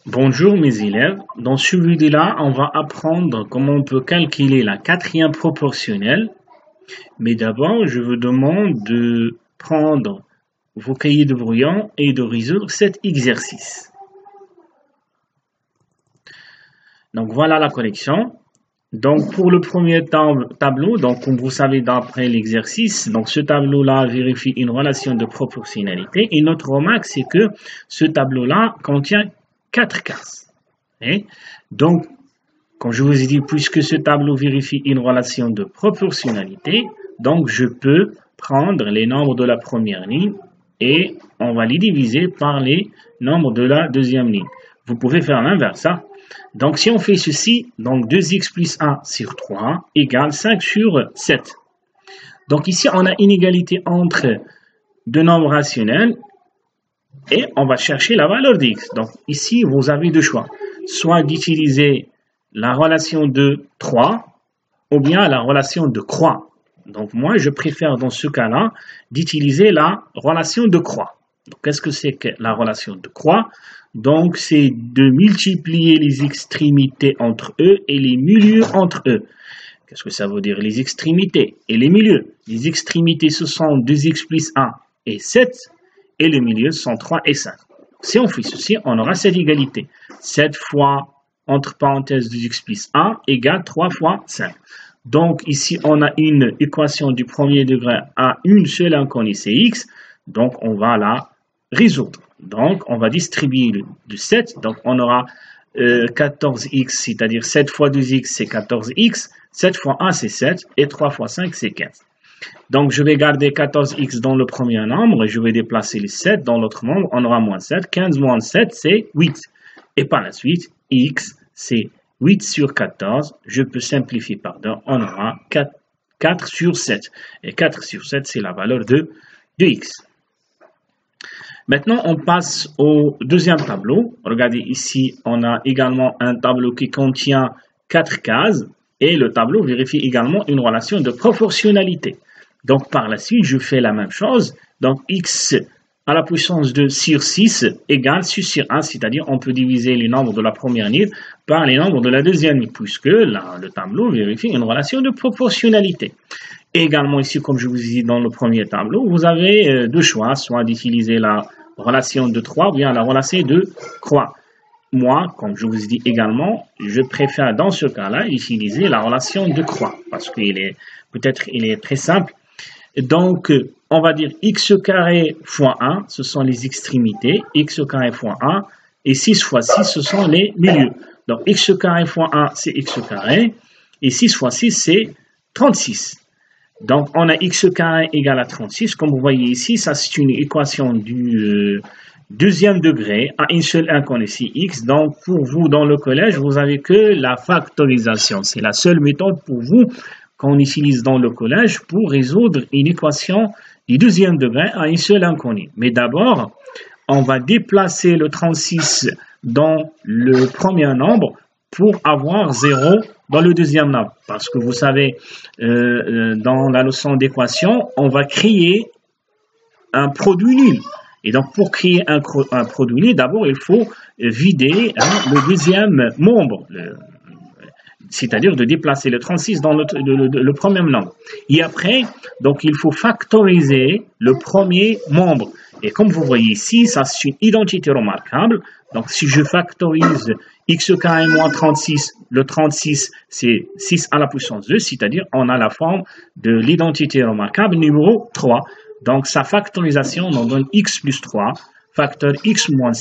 Bonjour mes élèves, dans ce vidéo-là, on va apprendre comment on peut calculer la quatrième proportionnelle. Mais d'abord, je vous demande de prendre vos cahiers de brouillon et de résoudre cet exercice. Donc voilà la collection. Donc pour le premier tableau, donc comme vous savez d'après l'exercice, donc ce tableau-là vérifie une relation de proportionnalité. Et notre remarque, c'est que ce tableau-là contient 4 cases. Donc, comme je vous ai dit, puisque ce tableau vérifie une relation de proportionnalité, donc je peux prendre les nombres de la première ligne et on va les diviser par les nombres de la deuxième ligne. Vous pouvez faire l'inverse. Donc, si on fait ceci, donc 2x plus 1 sur 3 égale 5 sur 7. Donc, ici, on a une égalité entre deux nombres rationnels et on va chercher la valeur de x. Donc, ici, vous avez deux choix. Soit d'utiliser la relation de 3 ou bien la relation de croix. Donc, moi, je préfère dans ce cas-là d'utiliser la relation de croix. Donc, qu'est-ce que c'est que la relation de croix? Donc, c'est de multiplier les extrémités entre eux et les milieux entre eux. Qu'est-ce que ça veut dire les extrémités et les milieux? Les extrémités, ce sont 2x plus 1 et 7 et les milieux sont 3 et 5. Si on fait ceci, on aura cette égalité. 7 fois, entre parenthèses, 2x plus 1 égale 3 fois 5. Donc, ici, on a une équation du premier degré à une seule inconnue, c'est x. Donc, on va la résoudre. Donc, on va distribuer le 7. Donc, on aura 14x, c'est-à-dire 7 fois 2x, c'est 14x. 7 fois 1, c'est 7. Et 3 fois 5, c'est 15. Donc, je vais garder 14x dans le premier nombre et je vais déplacer les 7 dans l'autre nombre. On aura moins 7. 15 moins 7, c'est 8. Et par la suite, x, c'est 8 sur 14. Je peux simplifier par 2. On aura 4 sur 7. Et 4 sur 7, c'est la valeur de x. Maintenant, on passe au deuxième tableau. Regardez ici, on a également un tableau qui contient 4 cases. Et le tableau vérifie également une relation de proportionnalité. Donc, par la suite, je fais la même chose. Donc, x à la puissance de sur 6 égale 6 sur 1, c'est-à-dire on peut diviser les nombres de la première ligne par les nombres de la deuxième ligne, puisque là, le tableau vérifie une relation de proportionnalité. Et également ici, comme je vous ai dit dans le premier tableau, vous avez deux choix, soit d'utiliser la relation de 3 ou bien la relation de croix. Moi, comme je vous ai dit également, je préfère dans ce cas-là utiliser la relation de croix, parce qu'il est peut-être il est très simple. Donc, on va dire x carré fois 1, ce sont les extrémités, x carré fois 1, et 6 fois 6, ce sont les milieux. Donc, x carré fois 1, c'est x carré, et 6 fois 6, c'est 36. Donc, on a x carré égale à 36. Comme vous voyez ici, ça c'est une équation du deuxième degré à une seule inconnue, c'est x. Donc, pour vous, dans le collège, vous n'avez que la factorisation. C'est la seule méthode pour vous qu'on utilise dans le collège pour résoudre une équation du deuxième degré à une seule inconnue. Mais d'abord, on va déplacer le 36 dans le premier nombre pour avoir 0 dans le deuxième nombre. Parce que vous savez, dans la leçon d'équation, on va créer un produit nul. Et donc, pour créer un produit nul, d'abord, il faut vider le deuxième membre, c'est-à-dire de déplacer le 36 dans le premier nombre. Et après, donc, il faut factoriser le premier membre. Et comme vous voyez ici, ça c'est une identité remarquable. Donc, si je factorise x carré moins 36, le 36, c'est 6 à la puissance 2, c'est-à-dire on a la forme de l'identité remarquable numéro 3. Donc, sa factorisation nous donne x plus 3, facteur x moins,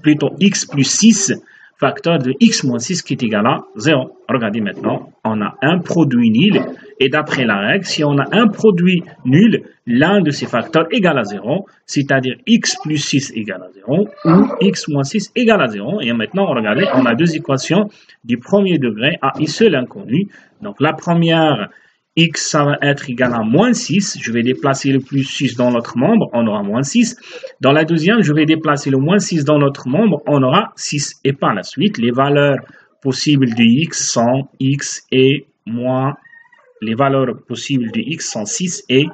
plutôt x plus 6, facteur de x moins 6 qui est égal à 0. Regardez maintenant, on a un produit nul. Et d'après la règle, si on a un produit nul, l'un de ces facteurs égale à 0, c'est-à-dire x plus 6 égale à 0 ou x moins 6 égale à 0. Et maintenant, regardez, on a deux équations du premier degré à une seule inconnue. Donc, la première, x, ça va être égal à moins 6. Je vais déplacer le plus 6 dans l'autre membre, on aura moins 6. Dans la deuxième, je vais déplacer le moins 6 dans l'autre membre, on aura 6. Et par la suite, les valeurs possibles de x sont x et moins. Les valeurs possibles de x sont 6 et